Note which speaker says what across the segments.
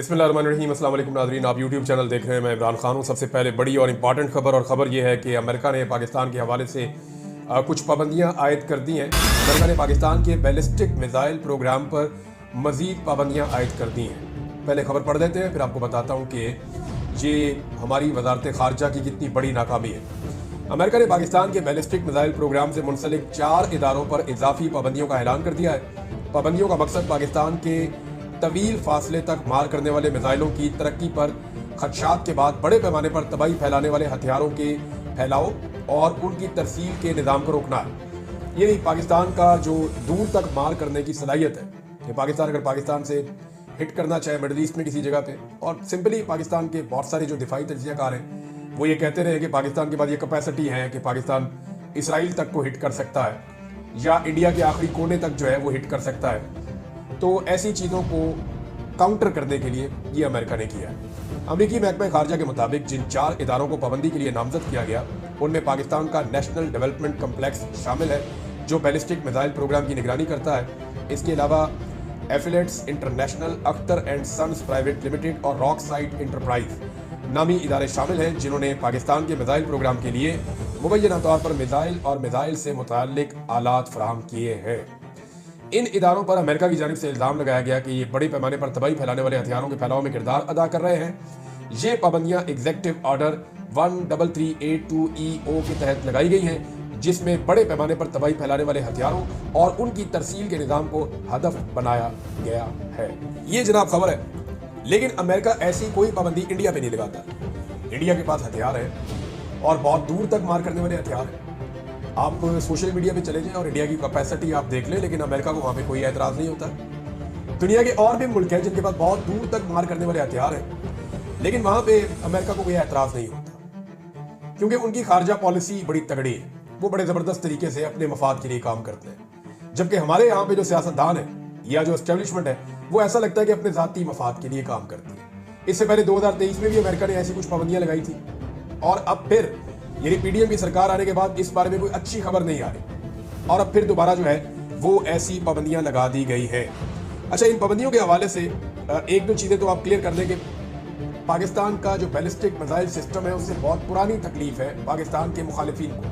Speaker 1: बिस्मिल्लाहिर्रहमानिर्रहीम। अस्सलाम वालेकुम नाज़रीन, आप यूट्यूब चैनल देख रहे हैं। मैं इमरान खान हूँ। सबसे पहले बड़ी और इम्पॉर्टेंट खबर ये है कि अमेरिका ने पाकिस्तान के हवाले से कुछ पाबंदियाँ आयद कर दी हैं। अमेरिका ने पाकिस्तान के बैलिस्टिक मिसाइल प्रोग्राम पर मज़ीद पाबंदियाँ आयद कर दी हैं। पहले खबर पढ़ देते हैं, फिर आपको बताता हूँ कि ये हमारी वजारत ख़ारजा की कितनी बड़ी नाकामी है। अमेरिका ने पाकिस्तान के बैलिस्टिक मिसाइल प्रोग्राम से मुंसलिक 4 इदारों पर इजाफी पाबंदियों का ऐलान कर दिया है। पाबंदियों का मकसद पाकिस्तान के तवील फासले तक मार करने वाले मिसाइलों की तरक्की पर खदशात के बाद बड़े पैमाने पर तबाही फैलाने वाले हथियारों के फैलाव और उनकी तरसील के निज़ाम को रोकना है। ये पाकिस्तान का जो दूर तक मार करने की सलाहियत है कि पाकिस्तान से हिट करना चाहे मिडल ईस्ट में किसी जगह पे, और सिंपली पाकिस्तान के बहुत सारे जो दिफाई तजियाकार हैं वो ये कहते रहे कि पाकिस्तान के बाद ये कैपेसिटी है कि पाकिस्तान इसराइल तक को हिट कर सकता है या इंडिया के आखिरी कोने तक जो है वो हिट कर सकता है। तो ऐसी चीज़ों को काउंटर करने के लिए ये अमेरिका ने किया है। अमेरिकी महकमा खारजा के मुताबिक जिन 4 इदारों को पाबंदी के लिए नामजद किया गया उनमें पाकिस्तान का नेशनल डेवलपमेंट कम्प्लेक्स शामिल है, जो बैलिस्टिक मिसाइल प्रोग्राम की निगरानी करता है। इसके अलावा affiliates international, Akhtar and sons private limited और रॉक साइट इंटरप्राइज नामी इदारे शामिल हैं, जिन्होंने पाकिस्तान के मिसाइल प्रोग्राम के लिए मुबैना तौर पर मिसाइल और मिसाइल से मुताल्लिक आलात फराहम किए हैं। इन इदारों पर अमेरिका की जानिब से इल्ज़ाम लगाया गया कि ये बड़े पैमाने पर तबाही फैलाने वाले हथियारों के फैलाव में किरदार अदा कर रहे हैं। ये पाबंदियां एग्जीक्यूटिव ऑर्डर 13382EO के तहत लगाई गई हैं, जिसमें बड़े पैमाने पर तबाही फैलाने वाले हथियारों और उनकी तरसील के निज़ाम को हदफ बनाया गया है। ये जनाब खबर है, लेकिन अमेरिका ऐसी कोई पाबंदी इंडिया पे नहीं लगाता। इंडिया के पास हथियार है और बहुत दूर तक मार करने वाले हथियार है। आप सोशल मीडिया पे चले जाएं और इंडिया की कैपेसिटी आप देख लें, लेकिन अमेरिका को वहाँ पे कोई एतराज़ नहीं होता। दुनिया के और भी मुल्क हैं जिनके पास बहुत दूर तक मार करने वाले हथियार हैं, लेकिन वहाँ पे अमेरिका को कोई एतराज़ नहीं होता, क्योंकि उनकी खारजा पॉलिसी बड़ी तगड़ी है। वो बड़े ज़बरदस्त तरीके से अपने मफाद के लिए काम करते हैं, जबकि हमारे यहाँ पे जो सियासतदान है या जो एस्टेब्लिशमेंट है वो ऐसा लगता है कि अपने ज़ाती मफाद के लिए काम करती है। इससे पहले 2023 में भी अमेरिका ने ऐसी कुछ पाबंदियाँ लगाई थी, और अब फिर यानी पीडीएम की सरकार आने के बाद इस बारे में कोई अच्छी खबर नहीं आ रही, और अब फिर दोबारा जो है वो ऐसी पाबंदियां लगा दी गई है। अच्छा, इन पाबंदियों के हवाले से एक दो चीज़ें तो आप क्लियर कर दें कि पाकिस्तान का जो बैलिस्टिक मिसाइल सिस्टम है उससे बहुत पुरानी तकलीफ है पाकिस्तान के मुखालिफिन को,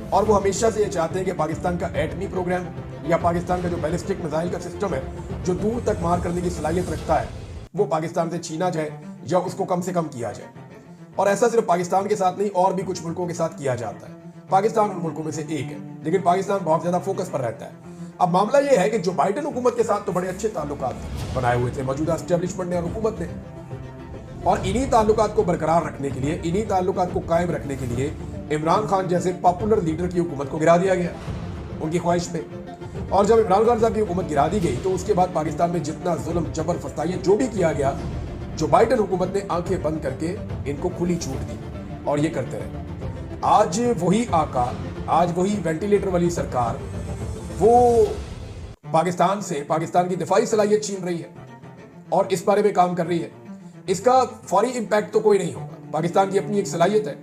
Speaker 1: और वो हमेशा से ये चाहते हैं कि पाकिस्तान का एटमी प्रोग्राम या पाकिस्तान का जो बैलिस्टिक मिसाइल का सिस्टम है जो दूर तक मार करने की सलाहियत रखता है वो पाकिस्तान से छीना जाए या उसको कम से कम किया जाए। और ऐसा सिर्फ पाकिस्तान के साथ नहीं, और भी कुछ मुल्कों के साथ किया जाता है। पाकिस्तान उन मुल्कों में से एक है, लेकिन पाकिस्तान बहुत ज्यादा फोकस पर रहता है। अब मामला यह है कि जो बाइडेन हुकूमत के साथ तो बड़े अच्छे ताल्लुकात बनाए हुए थे मौजूदा एस्टेब्लिशमेंट ने और हुकूमत ने, और इन्हीं ताल्लुकात को बरकरार रखने के लिए, इन्हीं ताल्लुकात को कायम रखने के लिए इमरान खान जैसे पॉपुलर लीडर की हुकूमत को गिरा दिया गया उनकी ख्वाहिश पे। और जब इमरान खान साहब की हुकूमत गिरा दी गई तो उसके बाद पाकिस्तान में जितना जुल्म, जबर, फस्ताइयाँ जो भी किया गया, जो बाइडेन हुकूमत ने आंखें बंद करके इनको खुली छूट दी और ये करते रहे। आज वही आका, आज वही वेंटिलेटर वाली सरकार वो पाकिस्तान से पाकिस्तान की दिफाई सलाहियत छीन रही है और इस बारे में काम कर रही है। इसका फौरी इम्पैक्ट तो कोई नहीं होगा, पाकिस्तान की अपनी एक सलाहियत है।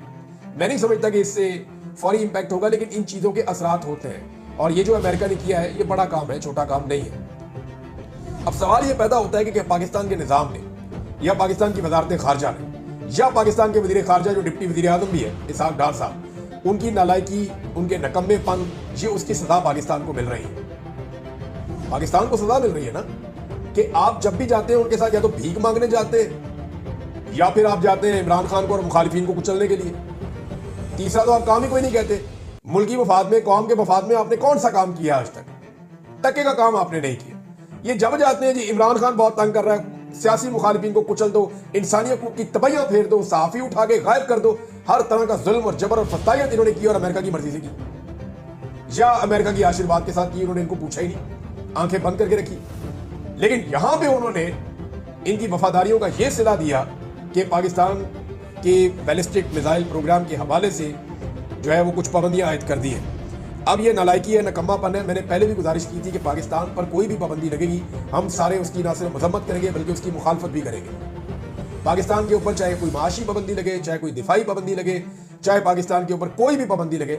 Speaker 1: मैं नहीं समझता कि इससे फौरी इम्पैक्ट होगा, लेकिन इन चीज़ों के असरात होते हैं, और ये जो अमेरिका ने किया है ये बड़ा काम है, छोटा काम नहीं है। अब सवाल ये पैदा होता है कि पाकिस्तान के निज़ाम ने या पाकिस्तान की वजारत खारजा ने या पाकिस्तान के वजीर खारजा जो डिप्टी वजीर आजम भी है इसहाक डार साहब, उनकी नालायकी, उनके नकम्मेपन, ये उसकी सजा पाकिस्तान को मिल रही है। पाकिस्तान को सजा मिल रही है ना, कि आप जब भी जाते हैं उनके साथ या तो भीख मांगने जाते हैं या फिर आप जाते हैं इमरान खान को और मुखालिफिन को कुचलने के लिए। तीसरा तो आप काम ही कोई नहीं कहते। मुल्की मफाद में, कौम के मफाद में आपने कौन सा काम किया आज तक? टके का काम आपने नहीं किया। ये जब जाते हैं जी इमरान खान बहुत तंग कर रहा है, सियासी मुखालिफिन को कुचल दो, इंसानियत की तबाहियां फेर दो, सहाफ़ी उठा के गायब कर दो, हर तरह का जुल्म और जबर और फस्तायत इन्होंने की और अमेरिका की मर्जी से की या अमेरिका की आशीर्वाद के साथ की। उन्होंने इनको पूछा ही नहीं, आंखें बंद करके रखी। लेकिन यहां पे उन्होंने इनकी वफादारियों का यह सिला दिया कि पाकिस्तान के बैलिस्टिक मिसाइल प्रोग्राम के हवाले से जो है वो कुछ पाबंदियां आयद कर दी हैं। अब ये नालायकी है, नकम्मापन है। मैंने पहले भी गुजारिश की थी कि पाकिस्तान पर कोई भी पाबंदी लगेगी हम सारे उसकी ना सिर्फ मजम्मत करेंगे बल्कि उसकी मुखालफत भी करेंगे। पाकिस्तान के ऊपर चाहे कोई माशी पाबंदी लगे, चाहे कोई दिफाई पाबंदी लगे, चाहे पाकिस्तान के ऊपर कोई भी पाबंदी लगे,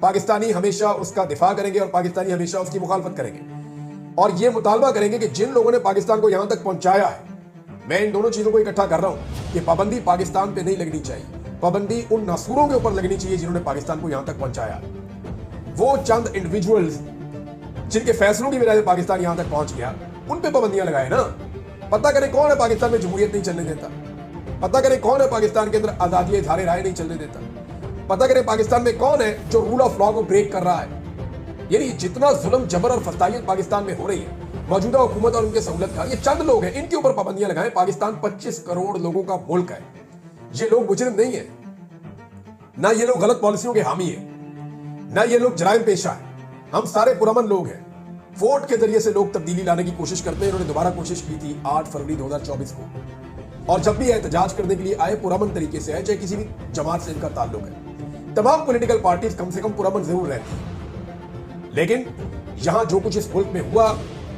Speaker 1: पाकिस्तानी हमेशा उसका दिफा करेंगे और पाकिस्तानी हमेशा उसकी मुखालफत करेंगे। और ये मुतालबा करेंगे कि जिन लोगों ने पाकिस्तान को यहां तक पहुंचाया है मैं इन दोनों चीजों को इकट्ठा कर रहा हूं कि पाबंदी पाकिस्तान पे नहीं लगनी चाहिए, पाबंदी उन नासूरों के ऊपर लगनी चाहिए जिन्होंने पाकिस्तान को यहां तक पहुंचाया। वो चंद इंडिविजुअल्स जिनके फैसलों की वजह से पाकिस्तान यहां तक पहुंच गया, उन पे पाबंदियां लगाए ना। पता करें कौन है पाकिस्तान में जमहूरियत नहीं चलने देता, पता करें कौन है पाकिस्तान के अंदर आजादी इज़हार राय नहीं चलने देता, पता करें पाकिस्तान में कौन है जो रूल ऑफ लॉ को ब्रेक कर रहा है। यानी जितना जुल्म जबर और फसाइयत पाकिस्तान में हो रही है, मौजूदा हुकूमत और उनके सहूलतकार, ये चंद लोग हैं, इनके ऊपर पाबंदियां लगाएं। पाकिस्तान 25 करोड़ लोगों का मुल्क है। ये लोग मुजरिम नहीं है, ना ये लोग गलत पॉलिसियों के हामी है, ना ये लोग जराइम पेशा है। हम सारे पुरअमन लोग हैं। वोट के जरिए से लोग तब्दीली लाने की कोशिश करते हैं। इन्होंने दोबारा कोशिश की थी 8 फरवरी 2024 को, और जब भी एहतजाज करने के लिए आए पुरअमन तरीके से आए, चाहे किसी भी जमात से इनका ताल्लुक है। तमाम पॉलिटिकल पार्टीज कम से कम पुरअमन जरूर रहती है, लेकिन यहां जो कुछ इस मुल्क में हुआ,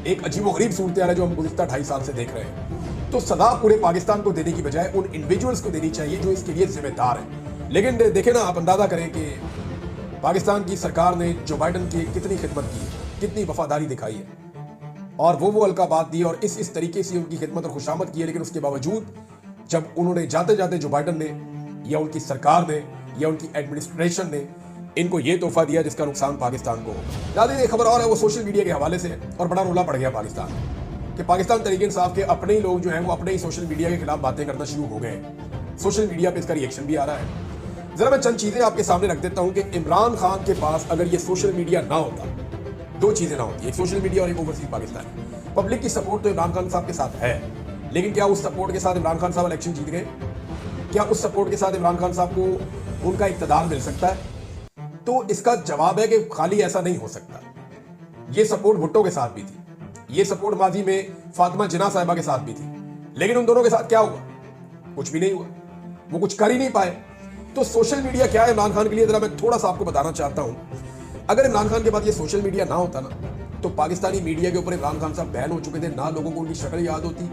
Speaker 1: एक अजीबोगरीब सूरत है जो हम गुज़िश्ता 2.5 साल से देख रहे हैं। तो सदा पूरे पाकिस्तान को देने की बजाय उन इंडिविजुअल्स को देनी चाहिए जो इसके लिए जिम्मेदार हैं। लेकिन देखें ना, आप अंदाजा करें कि पाकिस्तान की सरकार ने जो बाइडन की कितनी खिदमत की है, कितनी वफादारी दिखाई है, और वो अलकाबाद दी और इस तरीके से उनकी खिदमत और खुशामद की है। लेकिन उसके बावजूद जब उन्होंने जाते जाते जो बाइडन ने या उनकी सरकार ने या उनकी एडमिनिस्ट्रेशन ने इनको ये तोहफा दिया जिसका नुकसान पाकिस्तान को होगा। दादी एक खबर और है, वो सोशल मीडिया के हवाले से, और बड़ा रोला पड़ गया पाकिस्तान में कि पाकिस्तान तहरीक इंसाफ के अपने ही लोग जो हैं वो अपने ही सोशल मीडिया के खिलाफ बातें करना शुरू हो गए। सोशल मीडिया पे इसका रिएक्शन भी आ रहा है। जरा मैं चंद चीजें आपके सामने रख देता हूं कि इमरान खान के पास अगर ये सोशल मीडिया ना होता, दो चीजें ना होती, एक सोशल मीडिया और एक ओवरसीज पाकिस्तान। पब्लिक की सपोर्ट तो इमरान खान साहब के साथ है, लेकिन क्या उस सपोर्ट के साथ इमरान खान साहब इलेक्शन जीत गए? क्या उस सपोर्ट के साथ इमरान खान साहब को उनका इक्तदार मिल सकता है? तो इसका जवाब है कि खाली ऐसा नहीं हो सकता। ये सपोर्ट भुट्टो के साथ भी थी, ये सपोर्ट माजी में फातिमा जिन्ना साहिबा के साथ भी थी, लेकिन उन दोनों के साथ क्या हुआ? कुछ भी नहीं हुआ, वो कुछ कर ही नहीं पाए। तो सोशल मीडिया क्या है इमरान खान के लिए, जरा मैं थोड़ा सा आपको बताना चाहता हूं। अगर इमरान खान के बाद ये सोशल मीडिया ना होता ना, तो पाकिस्तानी मीडिया के ऊपर इमरान खान साहब बैन हो चुके थे। ना लोगों को उनकी शक्ल याद होती,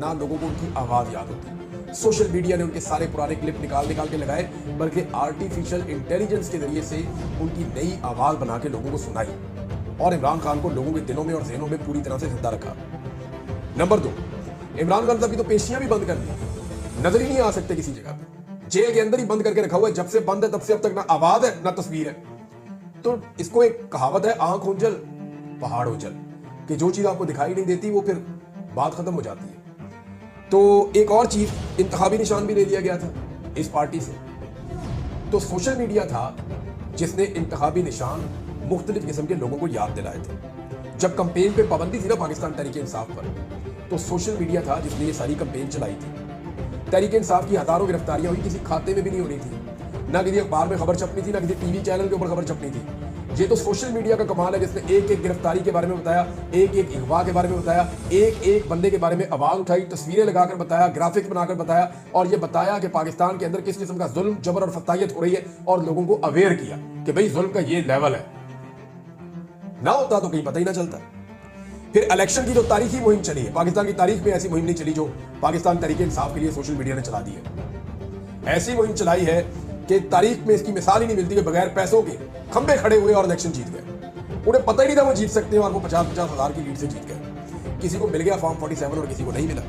Speaker 1: ना लोगों को उनकी आवाज याद होती। सोशल मीडिया ने उनके सारे पुराने क्लिप निकाल के लगाए, बल्कि आर्टिफिशियल इंटेलिजेंस के जरिए से उनकी नई आवाज बना के लोगों को सुनाई, और इमरान खान को लोगों के दिलों में और ज़हनों में पूरी तरह से जिंदा रखा। नंबर 2, इमरान खान साहब की तो पेशियां भी बंद कर दी, नजर ही नहीं आ सकते किसी जगह पे, जेल के अंदर ही बंद करके रखा हुआ है। जब से बंद है तब से अब तक ना आवाज है ना तस्वीर है। तो इसको एक कहावत है, आंख उंजल पहाड़ उजल, कि जो चीज आपको दिखाई नहीं देती वो फिर बात खत्म हो जाती है। तो एक और चीज, इंतखाबी निशान भी ले लिया गया था इस पार्टी से। तो सोशल मीडिया था जिसने इंतखाबी निशान मुख्तलिफ किस्म के लोगों को याद दिलाए थे। जब कंपेन पे पाबंदी थी ना पाकिस्तान तहरीक इंसाफ पर, तो सोशल मीडिया था जिसने ये सारी कंपेन चलाई थी। तहरीक इंसाफ की हजारों गिरफ्तारियां हुई, किसी खाते में भी नहीं हो रही थी, ना किसी अखबार में खबर छपनी थी, ना किसी टीवी चैनल के ऊपर खबर छपनी थी। ये तो सोशल मीडिया का कमाल है जिसने एक एक गिरफ्तारी के बारे में बताया, एक एक अगवा के बारे में बताया, एक एक बंदे के बारे में आवाज उठाई, तस्वीरें लगाकर बताया, ग्राफिक्स बनाकर बताया, और ये बताया कि पाकिस्तान के अंदर किस किस्म का जुल्म जबर और फतायत हो रही है, और लोगों को अवेयर किया कि भाई जुल्म का ये लेवल है। ना होता तो कहीं पता ही ना चलता। फिर इलेक्शन की जो तारीखी मुहिम चली है, पाकिस्तान की तारीख में ऐसी मुहिम नहीं चली जो पाकिस्तान तहरीक इंसाफ के लिए सोशल मीडिया ने चला दी है। ऐसी मुहिम चलाई है कि तारीख में इसकी मिसाल ही नहीं मिलती कि बगैर पैसों के खंबे खड़े हुए और इलेक्शन जीत गए। उन्हें पता ही नहीं था वो जीत सकते हैं, और वो 50-50 हजार की लीड से जीत गए। किसी को मिल गया फॉर्म 47 और किसी को नहीं मिला।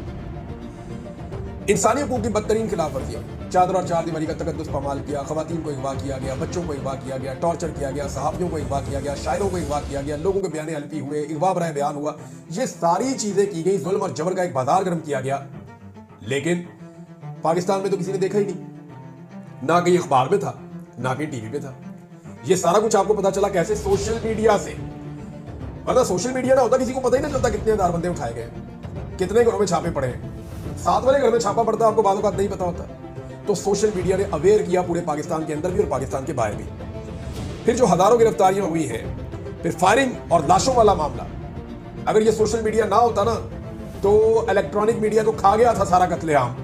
Speaker 1: इंसानी हकूक की बदतरीन खिलाफ वर्जियां, चादर और चार दीवारी का तकद्दुस पामाल किया, खवातीन को अगवा किया गया, बच्चों को अगवा किया गया, टॉर्चर किया गया, सहाफियों को अगवा किया गया, शायरों को अगवा किया गया, लोगों के बयान हल्फी हुए, अगवा बराए बयान हुआ। ये सारी चीजें की गई, जुल्म और जबर का एक बाजार गर्म किया गया। लेकिन पाकिस्तान में तो किसी ने देखा ही नहीं, ना कहीं अखबार में था, ना कहीं टीवी पे था। ये सारा कुछ आपको पता चला कैसे? सोशल मीडिया से। वरना सोशल मीडिया ना होता किसी को पता ही ना चलता कितने हजार बंदे उठाए गए, कितने घरों में छापे पड़े हैं। साथ वाले घर में छापा पड़ता, आपको बातों बात नहीं पता होता। तो सोशल मीडिया ने अवेयर किया पूरे पाकिस्तान के अंदर भी और पाकिस्तान के बाहर भी। फिर जो हजारों गिरफ्तारियां हुई हैं, फिर फायरिंग और लाशों वाला मामला, अगर ये सोशल मीडिया ना होता ना, तो इलेक्ट्रॉनिक मीडिया तो खा गया था सारा कत्लेआम।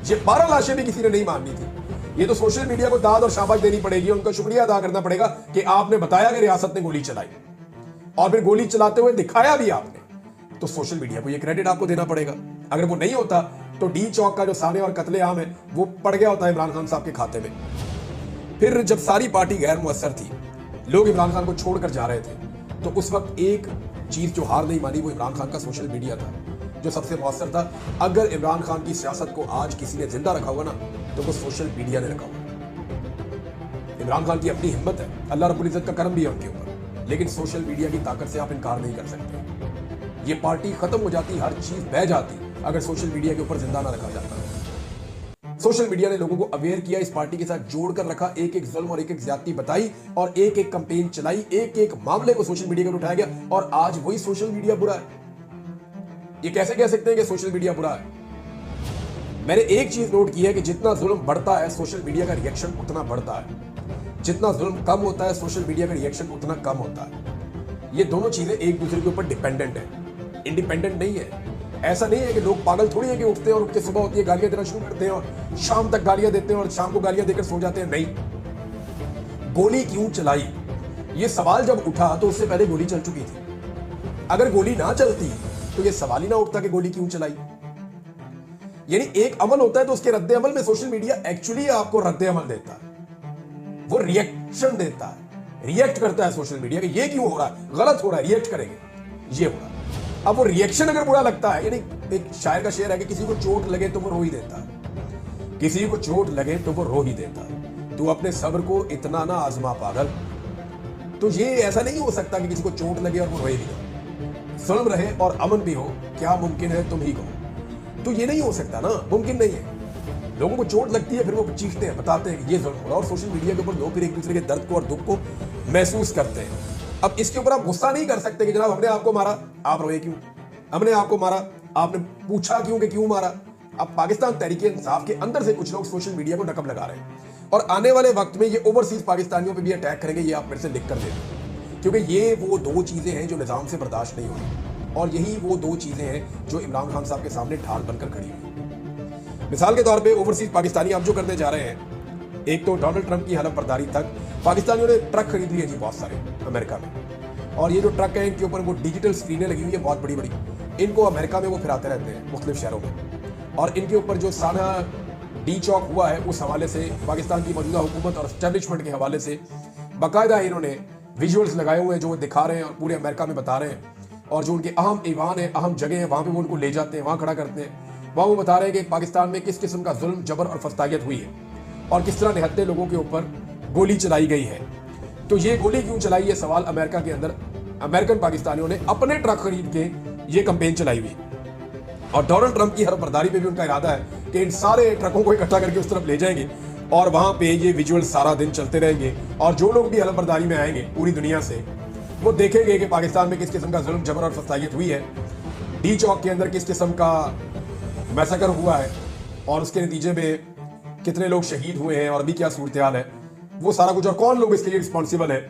Speaker 1: ये 12 लाशें भी किसी ने नहीं मारनी थी। ये तो सोशल मीडिया को दाद और शाबाश देनी पड़ेगी, उनका शुक्रिया अदा करना पड़ेगा कि आपने बताया कि रियासत ने गोली चलाई, और फिर गोली चलाते हुए दिखाया भी आपने। तो सोशल मीडिया को ये क्रेडिट आपको देना पड़ेगा। अगर वो नहीं होता तो डी चौक का जो साने और कत्लेआम है वो पड़ गया होता है इमरान खान साहब के खाते में। फिर जब सारी पार्टी गैर मुअस्सर थी, लोग इमरान खान को छोड़कर जा रहे थे, तो उस वक्त एक चीज जो हार नहीं मानी वो इमरान खान का सोशल मीडिया था, जो सबसे मौसर था। अगर इमरान खान की सियासत को आज किसी ने जिंदा रखा होगा ना, तो वो सोशल मीडिया ने रखा होगा। इमरान खान की अपनी हिम्मत है, अल्लाह रब्बुल इज्जत का करम भी है उनके ऊपर, लेकिन सोशल मीडिया की ताकत से आप इनकार नहीं कर सकते। ये पार्टी खत्म हो जाती, हर चीज बह जाती, अगर सोशल मीडिया के ऊपर जिंदा ना रखा जाता। सोशल मीडिया ने लोगों को अवेयर किया, इस पार्टी के साथ जोड़कर रखा, एक एक जुल्म और एक एक ज्यादती बताई और एक एक कैंपेन चलाई, एक एक मामले को सोशल मीडिया पर उठाया गया, और आज वही सोशल मीडिया बुरा है। ये कैसे कह सकते हैं कि सोशल मीडिया बुरा है? मैंने एक चीज नोट की है कि जितना जुल्म बढ़ता है, सोशल मीडिया का रिएक्शन उतना बढ़ता है। जितना जुल्म कम होता है, सोशल मीडिया का रिएक्शन उतना कम होता है। ये दोनों चीजें एक दूसरे के ऊपर डिपेंडेंट है, इंडिपेंडेंट नहीं है। ऐसा नहीं है कि लोग पागल थोड़ी है कि उठते हैं और उठ के सुबह होती है गालियां देना शुरू करते हैं और शाम तक गालियां देते हैं और शाम को गालियां देकर सो जाते हैं। नहीं। गोली क्यों चलाई, ये सवाल जब उठा तो उससे पहले गोली चल चुकी थी। अगर गोली ना चलती तो ये सवाल ही ना उठता कि गोली क्यों चलाई। यानी एक अमल होता है तो उसके रद्द अमल में सोशल मीडिया एक्चुअली आपको रद्द अमल देता है, वो रिएक्शन देता है, रिएक्ट करता है सोशल मीडिया कि ये क्यों हो रहा है, गलत हो रहा है, रिएक्ट करेंगे, ये हो रहा है। अब वो रिएक्शन अगर बुरा लगता है, यानी एक शायर का शेर है कि किसी को चोट लगे तो वो रो ही देता है, किसी को चोट लगे तो वो रो ही देता है। तू अपने सब्र को इतना ना आजमा पागल। तो ये ऐसा नहीं हो सकता कि किसी को चोट लगे और वो रोए भी ना, जुल्म रहे और अमन भी हो, क्या मुमकिन है तुम ही कहो। तो ये नहीं हो सकता ना, मुमकिन नहीं है। लोगों को चोट लगती है, फिर वो चीखते हैं, बताते हैं कि ये जुल्म हो रहा, और सोशल मीडिया के ऊपर लोग फिर एक दूसरे के दर्द को और दुख को महसूस करते हैं। अब इसके ऊपर आप गुस्सा नहीं कर सकते कि जनाब हमने आपको मारा, आप रोए क्यों, हमने आपको मारा, आपने पूछा क्यों कि क्यों मारा। अब पाकिस्तान तहरीके इंसाफ के अंदर से कुछ लोग सोशल मीडिया को नकब लगा रहे हैं और आने वाले वक्त में ये ओवरसीज पाकिस्तानियों पे भी अटैक करेंगे, ये आप मेरे से लिख कर दे, क्योंकि ये वो दो चीजें हैं जो निजाम से बर्दाश्त नहीं होगी, और यही वो दो चीजें हैं जो इमरान खान साहब के सामने ढाल बनकर खड़ी हुई। मिसाल के तौर पे ओवरसीज पाकिस्तानी अब जो करने जा रहे हैं, एक तो डोनाल्ड ट्रंप की हलफ बर्दारी तक पाकिस्तानियों ने ट्रक खरीद लिए जी बहुत सारे अमेरिका में, और ये जो ट्रक है इनके ऊपर वो डिजिटल स्क्रीनें लगी हुई है बहुत बड़ी बड़ी, इनको अमेरिका में वो फिराते रहते हैं मुख्तलिफ शहरों में, और इनके ऊपर जो साना डी चौक हुआ है उस हवाले से, पाकिस्तान की मौजूदा हुकूमत और एस्टेब्लिशमेंट के हवाले से बाकायदा इन्होंने विजुअल्स लगाए हुए हैं जो वो दिखा रहे हैं और पूरे अमेरिका में बता रहे हैं, और जो उनके अहम ईवान है, अहम जगह है, वहाँ पे वो उनको ले जाते हैं, वहाँ खड़ा करते हैं, वहाँ वो बता रहे हैं कि पाकिस्तान में किस किस्म का जुल्म, जबर और फस्तायत हुई है और किस तरह निहत्ते लोगों के ऊपर गोली चलाई गई है। तो ये गोली क्यों चलाई, ये सवाल अमेरिका के अंदर अमेरिकन पाकिस्तानियों ने अपने ट्रक खरीद के ये कैंपेन चलाई हुई, और डोनाल्ड ट्रंप की हरफ बर्दारी पे भी उनका इरादा है कि इन सारे ट्रकों को इकट्ठा करके उस तरफ ले जाएंगे और वहां पे ये विजुअल सारा दिन चलते रहेंगे, और जो लोग भी हलफ बर्दारी में आएंगे पूरी दुनिया से, वो देखेंगे कि पाकिस्तान में किस किस्म का जुल्म, जबर और फस्तायत हुई है, डी चौक के अंदर किस किस्म का मैसेकर हुआ है और उसके नतीजे में कितने लोग शहीद हुए हैं और अभी क्या सूरत हाल है, वो सारा कुछ, और कौन लोग इसके लिए रिस्पॉन्सिबल है।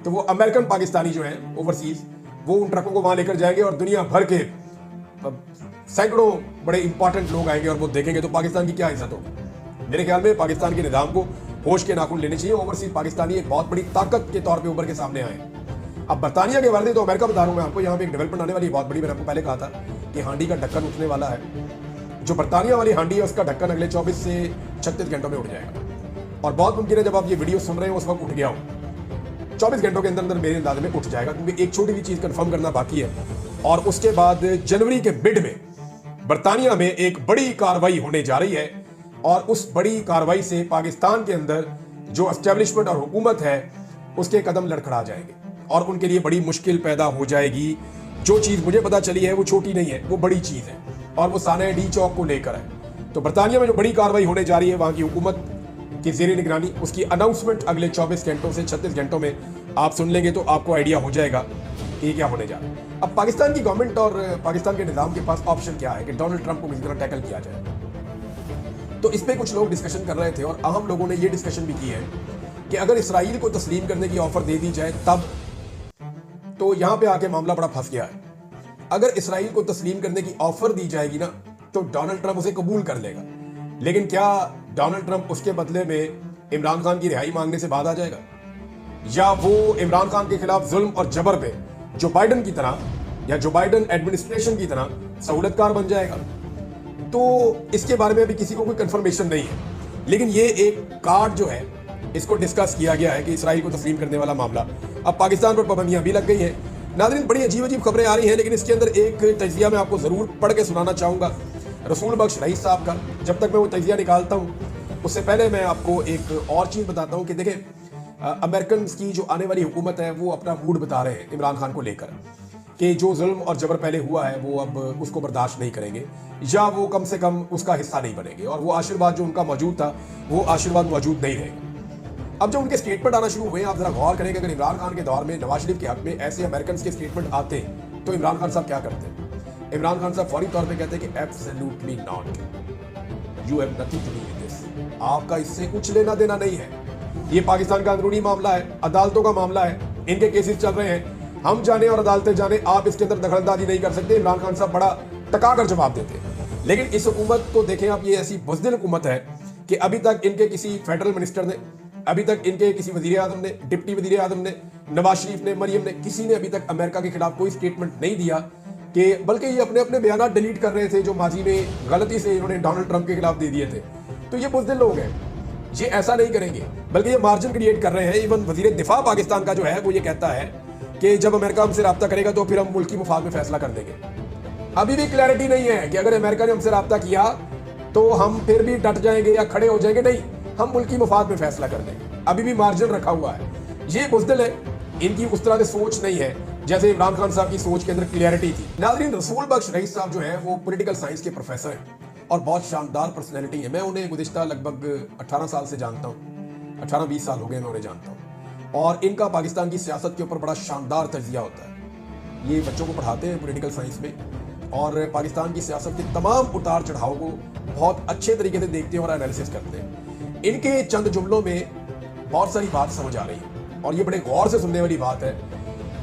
Speaker 1: तो वो अमेरिकन पाकिस्तानी जो हैं ओवरसीज, वो उन ट्रकों को वहां लेकर जाएंगे और दुनिया भर के सैकड़ों बड़े इंपॉर्टेंट लोग आएंगे और वो देखेंगे, तो पाकिस्तान की क्या इज्जत होगी। मेरे ख्याल में पाकिस्तान के निजाम को होश के नाखून लेने चाहिए। ओवरसीज पाकिस्तानी एक बहुत बड़ी ताकत के तौर पे उभर के सामने आए। अब बरतानिया के वर्दी तो अमेरिका बता रहा हूं मैं आपको, यहाँ पे एक डेवलपमेंट आने वाली है बहुत बड़ी। मैंने आपको पहले कहा था कि हांडी का ढक्कन उठने वाला है, जो बरतानिया वाली हांडी है उसका ढक्कन अगले 24 से 36 घंटों में उठ जाएगा, और बहुत मुमकिन है जब आप ये वीडियो सुन रहे हो उस वक्त उठ गया हो, 24 घंटों के अंदर अंदर मेरे अंदाजे में उठ जाएगा, क्योंकि एक छोटी सी चीज कंफर्म करना बाकी है। और उसके बाद जनवरी के मिड में बरतानिया में एक बड़ी कार्रवाई होने जा रही है, और उस बड़ी कार्रवाई से पाकिस्तान के अंदर जो एस्टेब्लिशमेंट और हुकूमत है उसके कदम लड़खड़ा जाएंगे और उनके लिए बड़ी मुश्किल पैदा हो जाएगी। जो चीज मुझे पता चली है वो छोटी नहीं है, वो बड़ी चीज है, और वो साना डी चौक को लेकर है। तो बरतानिया में जो बड़ी कार्रवाई होने जा रही है वहां की हुकूमत की ज़ेरे निगरानी, उसकी अनाउंसमेंट अगले 24 घंटों से 36 घंटों में आप सुन लेंगे तो आपको आइडिया हो जाएगा कि क्या होने जा रहा है। अब पाकिस्तान की गवर्नमेंट और पाकिस्तान के निजाम के पास ऑप्शन क्या है कि डोनाल्ड ट्रंप को किसी तरह टैकल किया जाए। तो इस पे कुछ लोग डिस्कशन कर रहे थे, और अहम लोगों ने ये डिस्कशन भी की है कि अगर इसराइल को तस्लीम करने की ऑफर दे दी जाए तब, तो यहां पे आके मामला बड़ा फंस गया है। अगर इसराइल को तस्लीम करने की ऑफर दी जाएगी ना, तो डोनाल्ड ट्रंप उसे कबूल कर लेगा, लेकिन क्या डोनाल्ड ट्रंप उसके बदले में इमरान खान की रिहाई मांगने से बाद आ जाएगा, या वो इमरान खान के खिलाफ जुल्म और जबर पे जो बाइडन की तरह या जो बाइडन एडमिनिस्ट्रेशन की तरह सहूलतकार बन जाएगा। तो इसके बारे में अभी किसी को कोई कंफर्मेशन नहीं है, लेकिन ये एक कार्ड जो है इसको डिस्कस किया गया है कि इसराइल को तस्लीम करने वाला मामला। अब पाकिस्तान पर पाबंदियां भी लग गई हैं, नाज़रीन, बड़ी अजीब अजीब खबरें आ रही हैं, लेकिन इसके अंदर एक तजिया मैं आपको ज़रूर पढ़ के सुनाना चाहूँगा रसूल बख्श रईस साहब का। जब तक मैं वो तजिया निकालता हूँ उससे पहले मैं आपको एक और चीज़ बताता हूँ कि देखें, अमेरिकन की जो आने वाली हुकूमत है वो अपना मूड बता रहे हैं इमरान खान को लेकर कि जो जुल्म और जबर पहले हुआ है वो अब उसको बर्दाश्त नहीं करेंगे, या वो कम से कम उसका हिस्सा नहीं बनेंगे, और वो आशीर्वाद जो उनका मौजूद था वो आशीर्वाद मौजूद नहीं रहेगा। अब जब उनके स्टेटमेंट आना शुरू हुए, आप जरा गौर करें कि अगर इमरान खान के दौर में नवाज शरीफ के हक में ऐसे अमेरिकन के स्टेटमेंट आते तो इमरान खान साहब क्या करते? इमरान खान साहब फौरी तौर पे कहते हैं कि absolutely not, you have nothing to do with this, आपका इससे कुछ लेना देना नहीं है, ये पाकिस्तान का अंदरूनी मामला है, अदालतों का मामला है, इनके केसेस चल रहे हैं, हम जाने और अदालतें जाने, आप इसके अंदर दखलंदाजी नहीं कर सकते। इमरान खान साहब बड़ा टका कर जवाब देते हैं। लेकिन इस हुकूमत को देखें आप, ये ऐसी बुज़दिल हुकूमत है कि अभी तक इनके किसी फेडरल मिनिस्टर ने, अभी तक इनके किसी वजीर आज़म ने, डिप्टी वजीर आज़म ने, नवाज शरीफ ने, मरियम ने, किसी ने अभी तक अमेरिका के खिलाफ कोई स्टेटमेंट नहीं दिया, कि बल्कि ये अपने अपने बयान डिलीट कर रहे थे जो माजी में गलती से इन्होंने डोनाल्ड ट्रंप के खिलाफ दे दिए थे। तो ये बुज़दिल लोग हैं, ये ऐसा नहीं करेंगे, बल्कि ये मार्जिन क्रिएट कर रहे हैं। इवन वजीर दिफा पाकिस्तान का जो है वो ये कहता है कि जब अमेरिका हमसे रब्ता करेगा तो फिर हम मुल्की मुफाद में फैसला कर देंगे। अभी भी क्लैरिटी नहीं है कि अगर अमेरिका ने हमसे रब्ता किया तो हम फिर भी डट जाएंगे या खड़े हो जाएंगे, नहीं, हम मुल्की मुफाद में फैसला कर देंगे। अभी भी मार्जिन रखा हुआ है। ये बुज़दिल है, इनकी उस तरह से सोच नहीं है जैसे इमरान खान साहब की सोच के अंदर क्लियरिटी थी। नाज़रीन, रसूल बख्श रईस साहब जो है वो पॉलिटिकल साइंस के प्रोफेसर हैं और बहुत शानदार पर्सनैलिटी है। मैं उन्हें गुज़िश्ता लगभग 18 साल से जानता हूँ, 18-20 साल हो गए मैं उन्हें जानता हूँ, और इनका पाकिस्तान की सियासत के ऊपर बड़ा शानदार तजिया होता है। ये बच्चों को पढ़ाते हैं पॉलिटिकल साइंस में और पाकिस्तान की सियासत के तमाम उतार चढ़ाव को बहुत अच्छे तरीके से देखते हैं और एनालिसिस करते हैं। इनके चंद जुमलों में बहुत सारी बात समझ आ रही है और ये बड़े गौर से सुनने वाली बात है।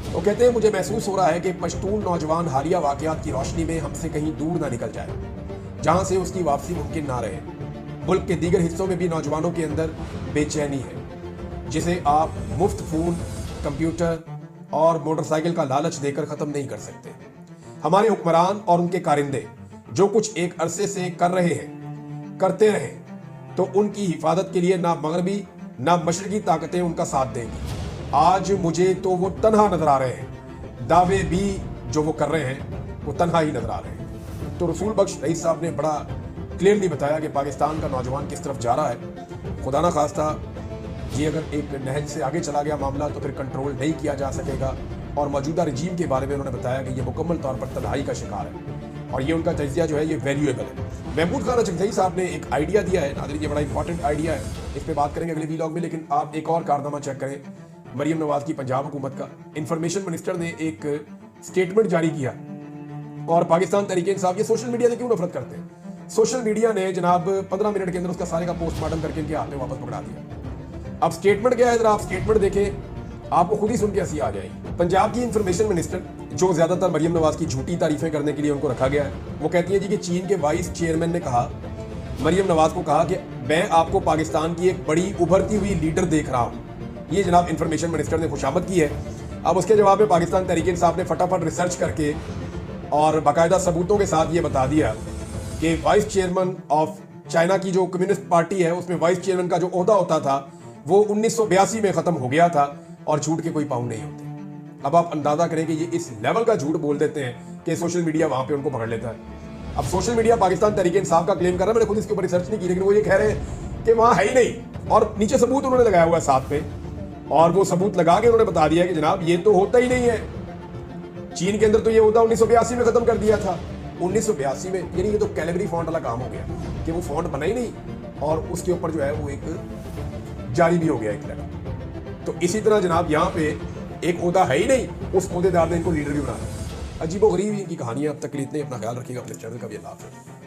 Speaker 1: वो कहते हैं, मुझे महसूस हो रहा है कि पश्तून नौजवान हालिया वाक़यात की रोशनी में हमसे कहीं दूर ना निकल जाए, जहाँ से उसकी वापसी मुमकिन ना रहे। मुल्क के दीगर हिस्सों में भी नौजवानों के अंदर बेचैनी है, जिसे आप मुफ्त फ़ोन, कंप्यूटर और मोटरसाइकिल का लालच देकर ख़त्म नहीं कर सकते। हमारे हुक्मरान और उनके कारिंदे जो कुछ एक अरसे से कर रहे हैं, करते रहे, तो उनकी हिफाजत के लिए ना मगरबी ना मशरकी ताकतें उनका साथ देंगी। आज मुझे तो वो तन्हा नजर आ रहे हैं, दावे भी जो वो कर रहे हैं वो तन्हा ही नजर आ रहे हैं। तो रसूल बख्श रईस साहब ने बड़ा क्लियरली बताया कि पाकिस्तान का नौजवान किस तरफ जा रहा है। खुदा ना खास्ता ये अगर एक नहज से आगे चला गया मामला तो फिर कंट्रोल नहीं किया जा सकेगा। और मौजूदा रजीम के बारे में उन्होंने बताया कि ये मुकम्मल तौर पर तबाही का शिकार है और ये उनका तजिया जो है ये वैल्यूएबल है। महमूद खान अचकज़ई साहब ने एक आइडिया दिया है, नाज़रीन ये बड़ा इंपॉर्टेंट आइडिया है, इस पर बात करेंगे अगले वीलॉग में। लेकिन आप एक और कारनामा चेक करें, मरियम नवाज की पंजाब हुकूमत का इंफॉर्मेशन मिनिस्टर ने एक स्टेटमेंट जारी किया। और पाकिस्तान तहरीक इंसाफ, ये सोशल मीडिया से क्यों नफरत करते हैं, सोशल मीडिया ने जनाब 15 मिनट के अंदर उसका सारे का पोस्टमार्टम करके इनके हाथ में वापस पकड़ा दिया। अब स्टेटमेंट क्या है, जरा आप स्टेटमेंट देखें, आपको खुद ही सुन के हंसी आ जाएगी। पंजाब की इंफॉर्मेशन मिनिस्टर, जो ज्यादातर मरियम नवाज की झूठी तारीफें करने के लिए उनको रखा गया है, वो कहती है जी कि चीन के वाइस चेयरमैन ने कहा, मरियम नवाज को कहा कि मैं आपको पाकिस्तान की एक बड़ी उभरती हुई लीडर देख रहा हूँ। ये जनाब इंफॉर्मेशन मिनिस्टर ने खुशामद की है। अब उसके जवाब में पाकिस्तान तहरीक इंसाफ ने फटाफट रिसर्च करके और बाकायदा सबूतों के साथ ये बता दिया कि वाइस चेयरमैन ऑफ चाइना की जो कम्युनिस्ट पार्टी है उसमें वाइस चेयरमैन का जो ओहदा होता था वो 1982 में ख़त्म हो गया था और झूठ के कोई पाँव नहीं होते। अब आप अंदाजा करें कि ये इस लेवल का झूठ बोल देते हैं कि सोशल मीडिया वहाँ पे उनको पकड़ लेता है। अब सोशल मीडिया पाकिस्तान तहरीक इंसाफ का क्लेम कर रहा है, मैंने खुद इसके ऊपर रिसर्च नहीं की, लेकिन वो ये कह रहे हैं कि वहाँ है ही नहीं और नीचे सबूत उन्होंने लगाया हुआ है साथ पे, और वो सबूत लगा के उन्होंने बता दिया कि जनाब ये तो होता ही नहीं है। चीन के अंदर तो ये ओहदा 1982 में खत्म कर दिया था, 1982 में, यानी ये तो कैलेगरी फॉन्ट वाला काम हो गया कि वो फॉन्ट बना ही नहीं और उसके ऊपर जो है वो एक जारी भी हो गया एक लेवल। तो इसी तरह जनाब यहाँ पे एक ओहदा है ही नहीं, उस ओहदेदार ने इनको लीडर भी बना दिया। अजीबो गरीब इनकी कहानियां। अब तक के लिए इतने, अपना ख्याल रखिएगा, अपने चैनल का भी अल्लाह हाफ़िज़।